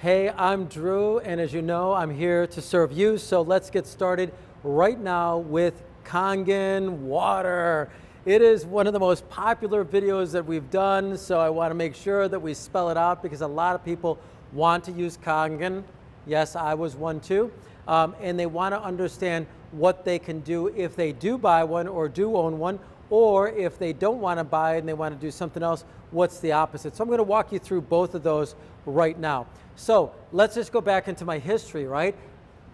Hey, I'm Drew, and as you know, I'm here to serve you. So let's get started right now with Kangen Water. It is one of the most popular videos that we've done, so I want to make sure that we spell it out because a lot of people want to use Kangen. Yes, I was one too. And they want to understand what they can do if they do buy one or do own one, or if they don't want to buy it and they want to do something else, what's the opposite? So I'm going to walk you through both of those right now. So let's just go back into my history, right?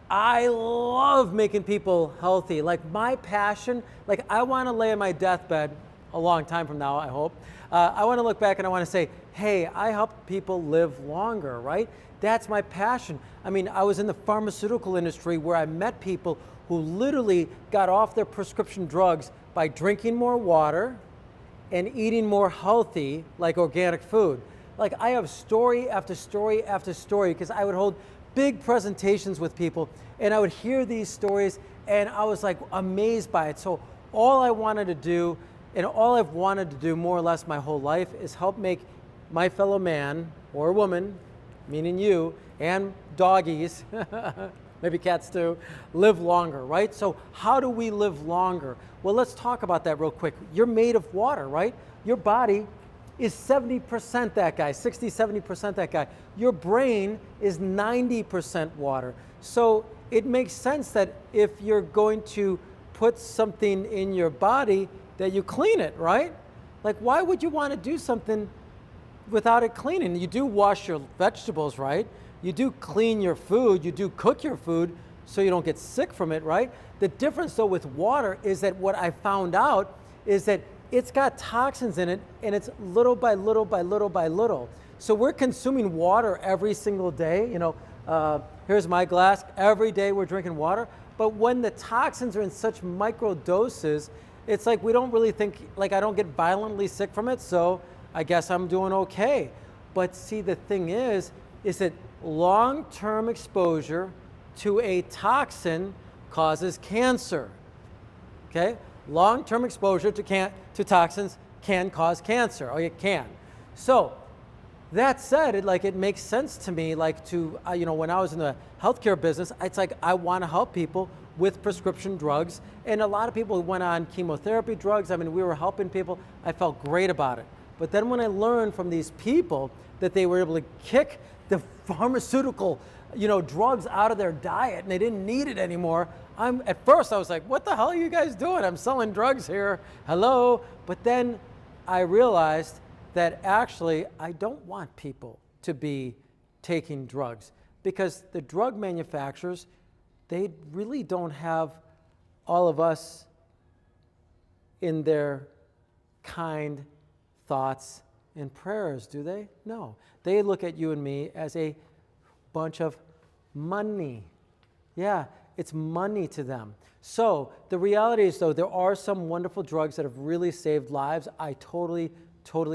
I love making people healthy. Like my passion, like I want to lay on my deathbed a long time from now, I hope. I want to look back and I want to say, hey, I help people live longer, right? That's my passion. I mean, I was in the pharmaceutical industry where I met people who literally got off their prescription drugs by drinking more water and eating more healthy, like organic food. Like I have story after story after story because I would hold big presentations with people and I would hear these stories and I was like amazed by it. So all I wanted to do and all I've wanted to do more or less my whole life is help make my fellow man or woman, meaning you, and doggies, maybe cats too, live longer, right? So how do we live longer? Well, let's talk about that real quick. You're made of water, right? Your body is 70% that guy, 60, 70% that guy. Your brain is 90% water. So it makes sense that if you're going to put something in your body that you clean it, right? Like why would you want to do something without it cleaning? You do wash your vegetables, right? You do clean your food, you do cook your food so you don't get sick from it, right? The difference though with water is that what I found out is that it's got toxins in it and it's little by little by little by little. So we're consuming water every single day. You know, here's my glass. Every day we're drinking water. But when the toxins are in such micro doses, it's like we don't really think, like I don't get violently sick from it, so I guess I'm doing okay. But see, the thing is that long-term exposure to a toxin causes cancer, okay? Long-term exposure to toxins can cause cancer, or it can. So that said, it makes sense to me, like to, you know, when I was in the healthcare business, it's like I want to help people with prescription drugs. And a lot of people went on chemotherapy drugs. I mean, we were helping people. I felt great about it. But then when I learned from these people that they were able to kick the pharmaceutical, you know, drugs out of their diet and they didn't need it anymore, at first I was like, what the hell are you guys doing? I'm selling drugs here, hello. But then I realized that actually I don't want people to be taking drugs because the drug manufacturers, they really don't have all of us in their kind thoughts and prayers, do they? No. They look at you and me as a bunch of money. Yeah, it's money to them. So the reality is, though, there are some wonderful drugs that have really saved lives. I totally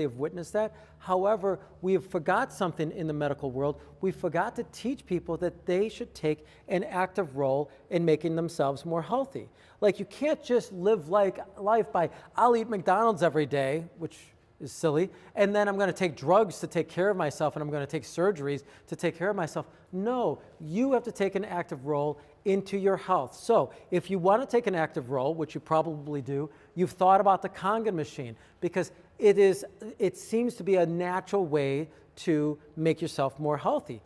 have witnessed that. However, we have forgot something in the medical world. We forgot to teach people that they should take an active role in making themselves more healthy. Like you can't just live life by, I'll eat McDonald's every day, which is silly, and then I'm going to take drugs to take care of myself and I'm going to take surgeries to take care of myself. No, you have to take an active role into your health. So if you want to take an active role, which you probably do, you've thought about the Kangen machine because it seems to be a natural way to make yourself more healthy.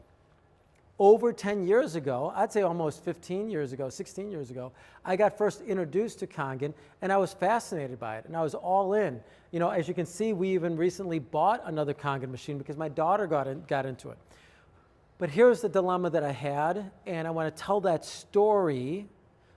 Over 10 years ago, I'd say almost 15 years ago, 16 years ago, I got first introduced to Kangen and I was fascinated by it and I was all in. You know, as you can see, we even recently bought another Kangen machine because my daughter got into it. But here's the dilemma that I had, and I want to tell that story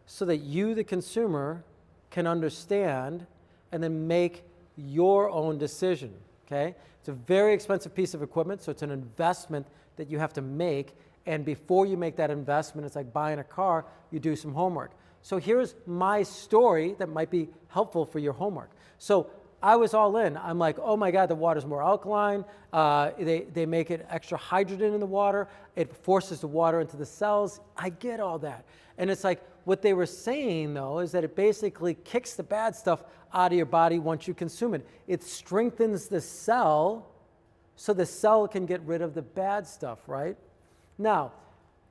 so that you, the consumer, can understand and then make your own decision, okay? It's a very expensive piece of equipment, so it's an investment that you have to make. And before you make that investment, it's like buying a car, you do some homework. So here's my story that might be helpful for your homework. So I was all in. I'm like, oh my God, the water's more alkaline. They make it extra hydrogen in the water. It forces the water into the cells. I get all that. And it's like, what they were saying though, is that it basically kicks the bad stuff out of your body once you consume it. It strengthens the cell so the cell can get rid of the bad stuff, right? Now,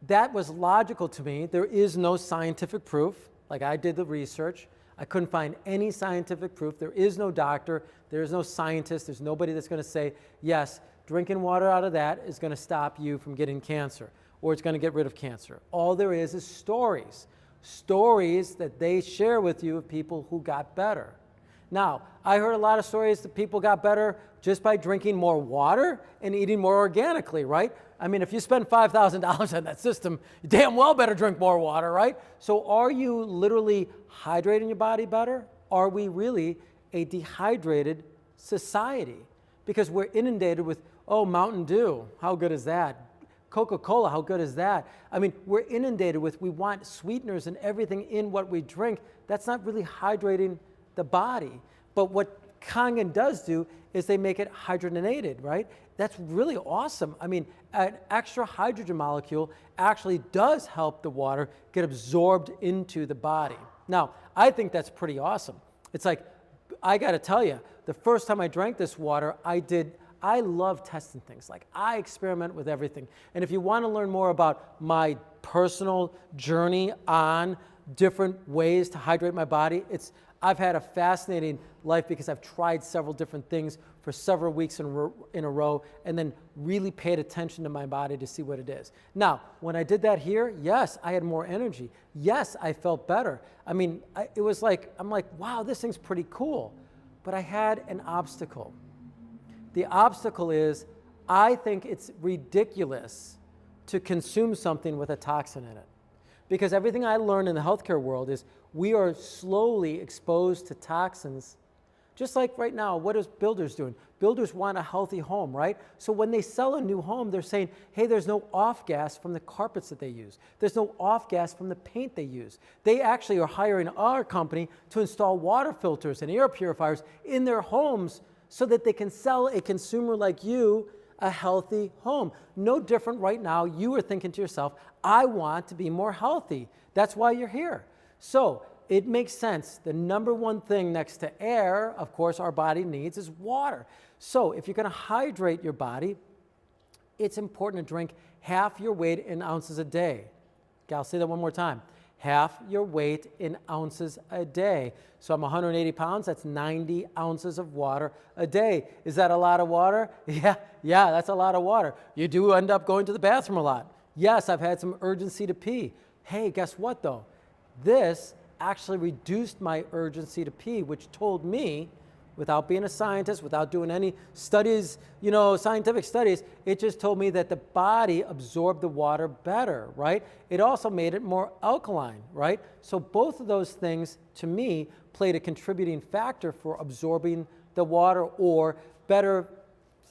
that was logical to me. There is no scientific proof. Like, I did the research. I couldn't find any scientific proof. There is no doctor. There is no scientist. There's nobody that's going to say, yes, drinking water out of that is going to stop you from getting cancer, or it's going to get rid of cancer. All there is stories. Stories that they share with you of people who got better. Now, I heard a lot of stories that people got better just by drinking more water and eating more organically, right? I mean, if you spend $5,000 on that system, you damn well better drink more water, right? So are you literally hydrating your body better? Are we really a dehydrated society? Because we're inundated with, oh, Mountain Dew, how good is that? Coca-Cola, how good is that? I mean, we're inundated with, we want sweeteners and everything in what we drink. That's not really hydrating the body. But what Kangen does do is they make it hydrogenated, right? That's really awesome. I mean, an extra hydrogen molecule actually does help the water get absorbed into the body. Now, I think that's pretty awesome. It's like, I gotta tell you, the first time I drank this water, I love testing things. Like, I experiment with everything. And if you want to learn more about my personal journey on different ways to hydrate my body, I've had a fascinating life because I've tried several different things for several weeks in a row and then really paid attention to my body to see what it is. Now, when I did that here, yes, I had more energy. Yes, I felt better. I mean, it was like, I'm like, wow, this thing's pretty cool. But I had an obstacle. The obstacle is, I think it's ridiculous to consume something with a toxin in it. Because everything I learned in the healthcare world is we are slowly exposed to toxins. Just like right now, what is builders doing? Builders want a healthy home, right? So when they sell a new home, they're saying, hey, there's no off gas from the carpets that they use. There's no off gas from the paint they use. They actually are hiring our company to install water filters and air purifiers in their homes so that they can sell a consumer like you a healthy home. No different right now. You are thinking to yourself, I want to be more healthy. That's why you're here. So it makes sense. The number one thing next to air, of course, our body needs is water. So if you're going to hydrate your body, it's important to drink half your weight in ounces a day. Okay, I'll say that one more time. Half your weight in ounces a day. So I'm 180 pounds, that's 90 ounces of water a day. Is that a lot of water? Yeah, that's a lot of water. You do end up going to the bathroom a lot. Yes, I've had some urgency to pee. Hey, guess what though? This actually reduced my urgency to pee, which told me, without being a scientist, without doing any studies, scientific studies, it just told me that the body absorbed the water better, right? It also made it more alkaline, right? So both of those things, to me, played a contributing factor for absorbing the water or better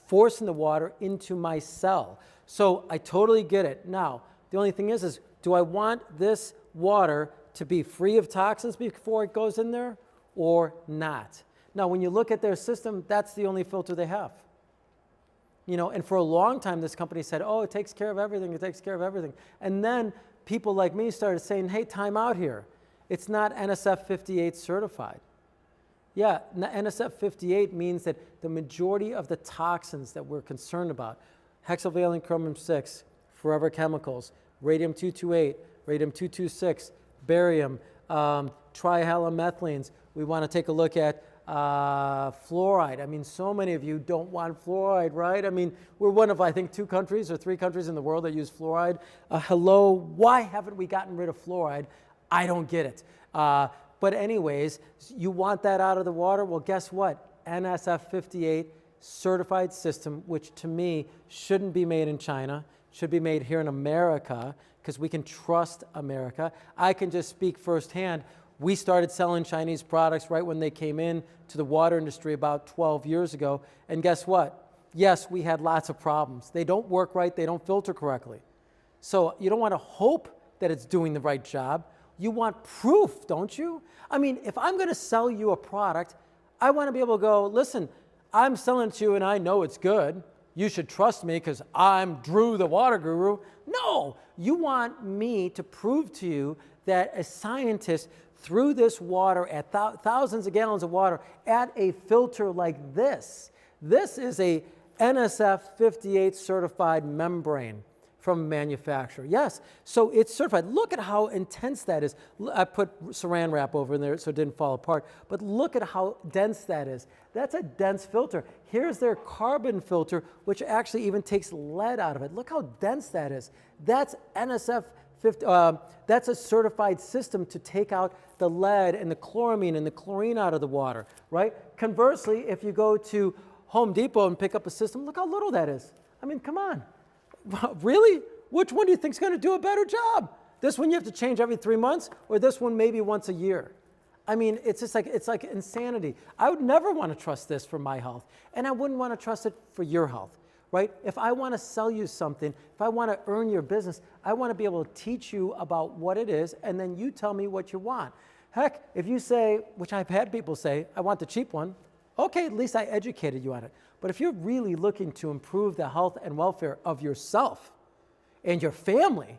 forcing the water into my cell. So I totally get it. Now, the only thing is do I want this water to be free of toxins before it goes in there or not? Now, when you look at their system, that's the only filter they have. And for a long time, this company said, oh, it takes care of everything, it takes care of everything. And then people like me started saying, hey, time out here. It's not NSF 58 certified. Yeah, NSF 58 means that the majority of the toxins that we're concerned about, hexavalent chromium 6, forever chemicals, radium-228, radium-226, barium, trihalomethylenes. We want to take a look at fluoride. I mean, so many of you don't want fluoride, right? I mean, we're one of, I think, 2 countries or 3 countries in the world that use fluoride. Hello, why haven't we gotten rid of fluoride? I don't get it. But anyways, you want that out of the water? Well, guess what? NSF 58 certified system, which to me shouldn't be made in China, should be made here in America, because we can trust America. I can just speak firsthand. We started selling Chinese products right when they came in to the water industry about 12 years ago. And guess what? Yes, we had lots of problems. They don't work right. They don't filter correctly. So you don't want to hope that it's doing the right job. You want proof, don't you? I mean, if I'm going to sell you a product, I want to be able to go, listen, I'm selling it to you and I know it's good. You should trust me because I'm Drew, the water guru. No, you want me to prove to you that a scientist threw this water at thousands of gallons of water at a filter like this. This is a NSF 58 certified membrane from a manufacturer. Yes, so it's certified. Look at how intense that is. I put saran wrap over in there so it didn't fall apart, but look at how dense that is. That's a dense filter. Here's their carbon filter, which actually even takes lead out of it. Look how dense that is. That's NSF 50, that's a certified system to take out the lead and the chloramine and the chlorine out of the water, right? Conversely, if you go to Home Depot and pick up a system, look how little that is. I mean, come on. Really? Which one do you think is going to do a better job? This one you have to change every 3 months, or this one maybe once a year? I mean, it's just like, it's like insanity. I would never want to trust this for my health, and I wouldn't want to trust it for your health, right? If I want to sell you something, if I want to earn your business, I want to be able to teach you about what it is, and then you tell me what you want. Heck, if you say, which I've had people say, I want the cheap one, okay, at least I educated you on it. But if you're really looking to improve the health and welfare of yourself and your family,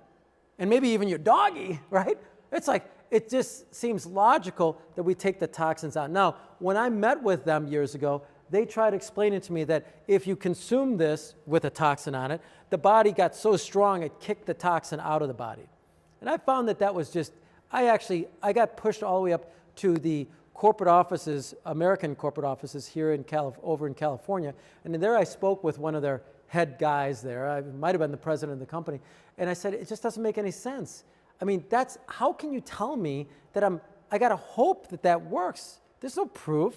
and maybe even your doggy, right? It's like, it just seems logical that we take the toxins out. Now, when I met with them years ago, they tried explaining to me that if you consume this with a toxin on it, the body got so strong it kicked the toxin out of the body. And I found that that was just, I got pushed all the way up to the corporate offices, American corporate offices here in over in California. And there I spoke with one of their head guys there. I might have been the president of the company. And I said, it just doesn't make any sense. I mean, how can you tell me that I got to hope that that works? There's no proof.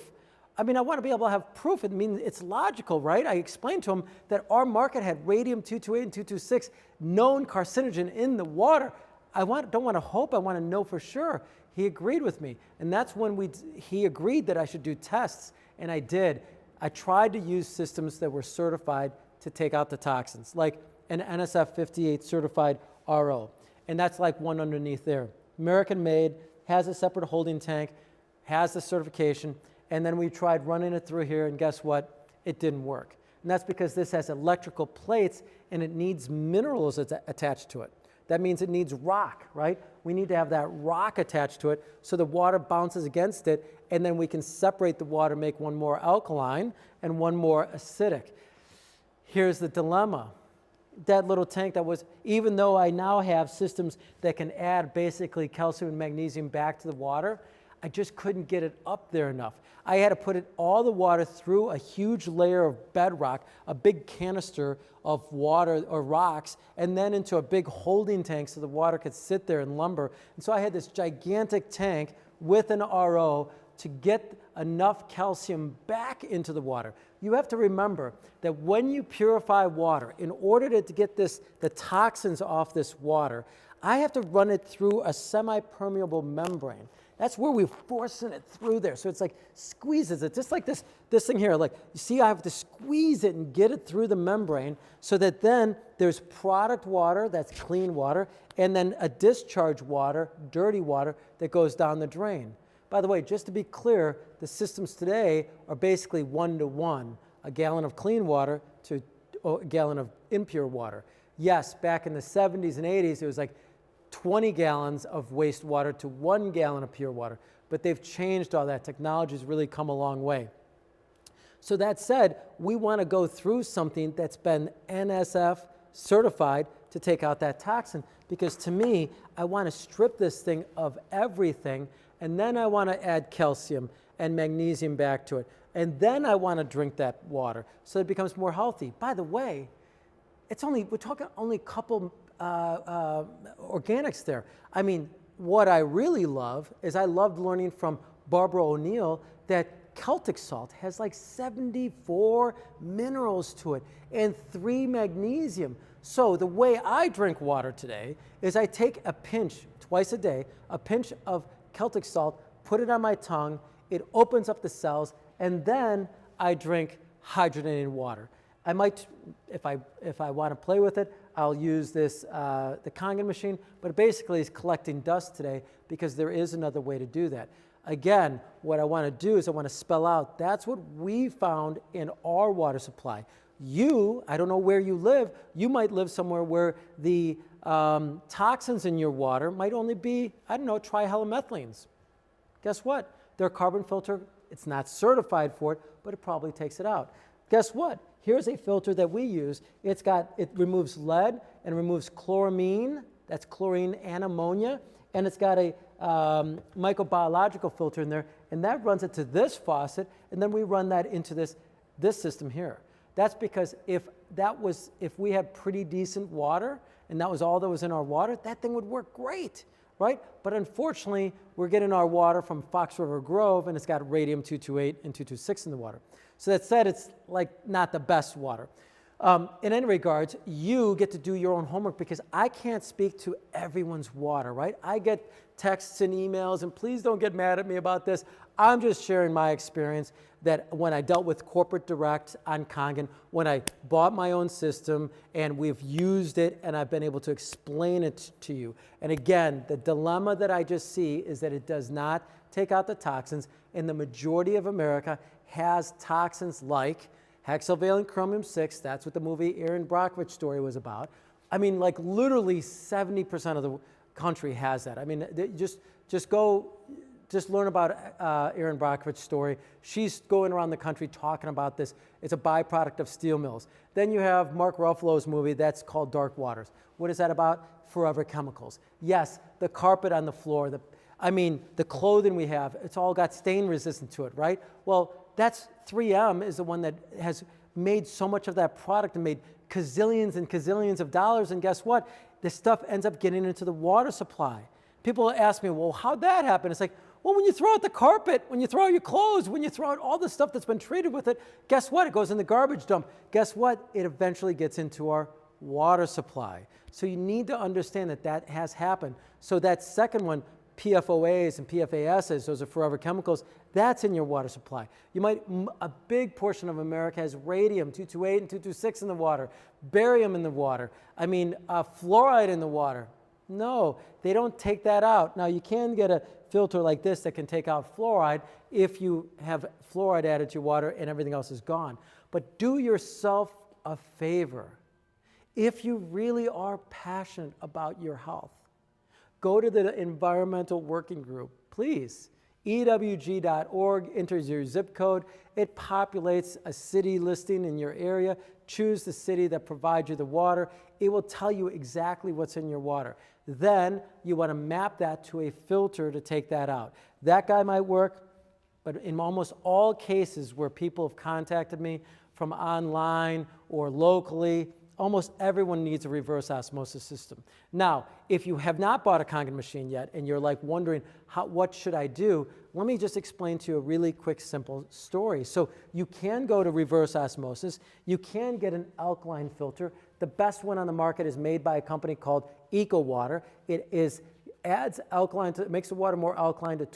I mean, I want to be able to have proof. I mean, it's logical, right? I explained to him that our market had radium-228 and 226 known carcinogen in the water. Don't want to hope, I want to know for sure. He agreed with me, and that's when he agreed that I should do tests, and I did. I tried to use systems that were certified to take out the toxins, like an NSF 58 certified RO, and that's like one underneath there. American made, has a separate holding tank, has the certification, and then we tried running it through here, and guess what? It didn't work. And that's because this has electrical plates, and it needs minerals attached to it. That means it needs rock, right? We need to have that rock attached to it so the water bounces against it, and then we can separate the water, make one more alkaline and one more acidic. Here's the dilemma. That little tank that was, even though I now have systems that can add basically calcium and magnesium back to the water, I just couldn't get it up there enough. I had to put all the water through a huge layer of bedrock, a big canister of water or rocks, and then into a big holding tank so the water could sit there and lumber. And so I had this gigantic tank with an RO to get enough calcium back into the water. You have to remember that when you purify water, in order to get the toxins off this water, I have to run it through a semi-permeable membrane. That's where we're forcing it through there. So it's like squeezes it, just like this thing here. Like, you see, I have to squeeze it and get it through the membrane so that then there's product water, that's clean water, and then a discharge water, dirty water, that goes down the drain. By the way, just to be clear, the systems today are basically 1-to-1, a gallon of clean water to a gallon of impure water. Yes, back in the 70s and 80s, it was like 20 gallons of wastewater to 1 gallon of pure water. But they've changed all that. Technology's really come a long way. So that said, we want to go through something that's been NSF certified to take out that toxin, because to me, I want to strip this thing of everything, and then I want to add calcium and magnesium back to it. And then I want to drink that water so it becomes more healthy. By the way, we're talking only a couple organics there. I mean, what I really love is I loved learning from Barbara O'Neill that Celtic salt has like 74 minerals to it and 3 magnesium. So the way I drink water today is I take a pinch twice a day, a pinch of Celtic salt, put it on my tongue, it opens up the cells, and then I drink hydrogenated water. I might, if I want to play with it, I'll use this, the Kangen machine, but basically it's collecting dust today because there is another way to do that. Again, what I want to do is I want to spell out, that's what we found in our water supply. I don't know where you live, you might live somewhere where the toxins in your water might only be, I don't know, trihalomethylenes. Guess what? Their carbon filter, it's not certified for it, but it probably takes it out. Guess what? Here's a filter that we use. It removes lead and removes chloramine, that's chlorine and ammonia, and it's got a microbiological filter in there, and that runs it to this faucet, and then we run that into this system here. That's because if we had pretty decent water, and that was all that was in our water, that thing would work great, right? But unfortunately, we're getting our water from Fox River Grove, and it's got radium-228 and 226 in the water. So that said, it's like not the best water. In any regards, you get to do your own homework because I can't speak to everyone's water, right? I get texts and emails, and please don't get mad at me about this. I'm just sharing my experience that when I dealt with corporate direct on Kangen, when I bought my own system and we've used it and I've been able to explain it to you. And again, the dilemma that I just see is that it does not take out the toxins, and the majority of America has toxins like hexavalent chromium-6, that's what the movie Erin Brockovich story was about. I mean, like literally 70% of the country has that. I mean, just learn about Erin Brockovich's story. She's going around the country talking about this. It's a byproduct of steel mills. Then you have Mark Ruffalo's movie that's called Dark Waters. What is that about? Forever chemicals. Yes, the carpet on the floor, the clothing we have, it's all got stain resistant to it, right? Well, that's 3M is the one that has made so much of that product and made gazillions and gazillions of dollars, and guess what? This stuff ends up getting into the water supply. People ask me, well, how'd that happen? It's like, well, when you throw out the carpet, when you throw out your clothes, when you throw out all the stuff that's been treated with it, guess what? It goes in the garbage dump. Guess what? It eventually gets into our water supply. So you need to understand that that has happened. So that second one, PFOAs and PFASs, those are forever chemicals, that's in your water supply. A big portion of America has radium-228 and 226 in the water, barium in the water, fluoride in the water. No, they don't take that out. Now, you can get a filter like this that can take out fluoride if you have fluoride added to your water and everything else is gone. But do yourself a favor. If you really are passionate about your health, go to the Environmental Working Group, please. EWG.org, enter your zip code. It populates a city listing in your area. Choose the city that provides you the water. It will tell you exactly what's in your water. Then you want to map that to a filter to take that out. That guy might work, but in almost all cases where people have contacted me from online or locally, almost everyone needs a reverse osmosis system. Now, if you have not bought a Kangen machine yet and you're like wondering, what should I do? Let me just explain to you a really quick, simple story. So you can go to reverse osmosis. You can get an alkaline filter. The best one on the market is made by a company called Eco Water. It adds alkaline, it makes the water more alkaline to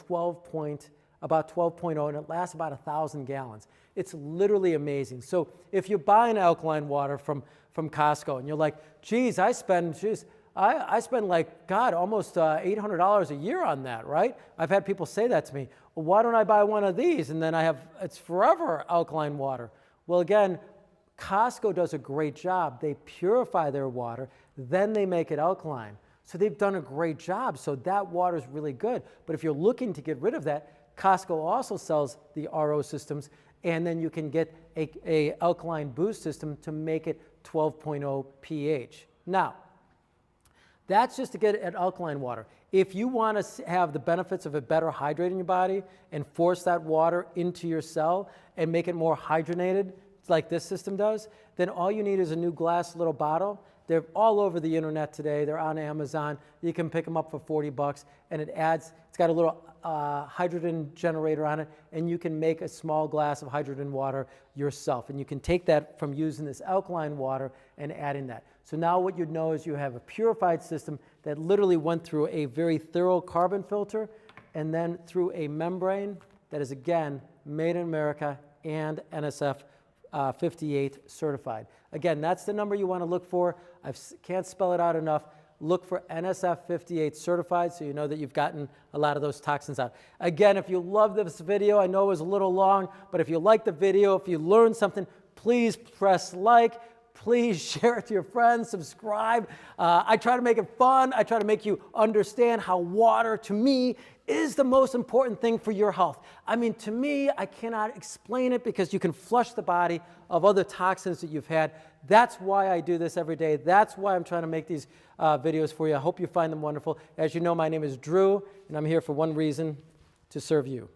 about 12.0, and it lasts about 1,000 gallons. It's literally amazing. So if you buy an alkaline water from Costco and you're like, geez, I spend like, God, almost $800 a year on that, right? I've had people say that to me. Well, why don't I buy one of these? And then it's forever alkaline water. Well, again, Costco does a great job. They purify their water, then they make it alkaline. So they've done a great job. So that water is really good. But if you're looking to get rid of that, Costco also sells the RO systems, and then you can get a alkaline boost system to make it 12.0 pH. Now, that's just to get at alkaline water. If you want to have the benefits of it better hydrating your body and force that water into your cell and make it more hydrogenated, like this system does, then all you need is a new glass little bottle. They're all over the internet today. They're on Amazon. You can pick them up for 40 bucks, and it's got a little hydrogen generator on it, and you can make a small glass of hydrogen water yourself. And you can take that from using this alkaline water and adding that. So now what you'd know is you have a purified system that literally went through a very thorough carbon filter and then through a membrane that is, again, made in America and NSF 58 certified. Again, that's the number you want to look for. I can't spell it out enough. Look for NSF 58 certified so you know that you've gotten a lot of those toxins out. Again, if you love this video, I know it was a little long, but if you like the video, if you learned something, please press like. please share it to your friends, subscribe. I try to make it fun. I try to make you understand how water, to me, is the most important thing for your health. I mean, to me, I cannot explain it because you can flush the body of other toxins that you've had. That's why I do this every day. That's why I'm trying to make these videos for you. I hope you find them wonderful. As you know, my name is Drew, and I'm here for one reason, to serve you.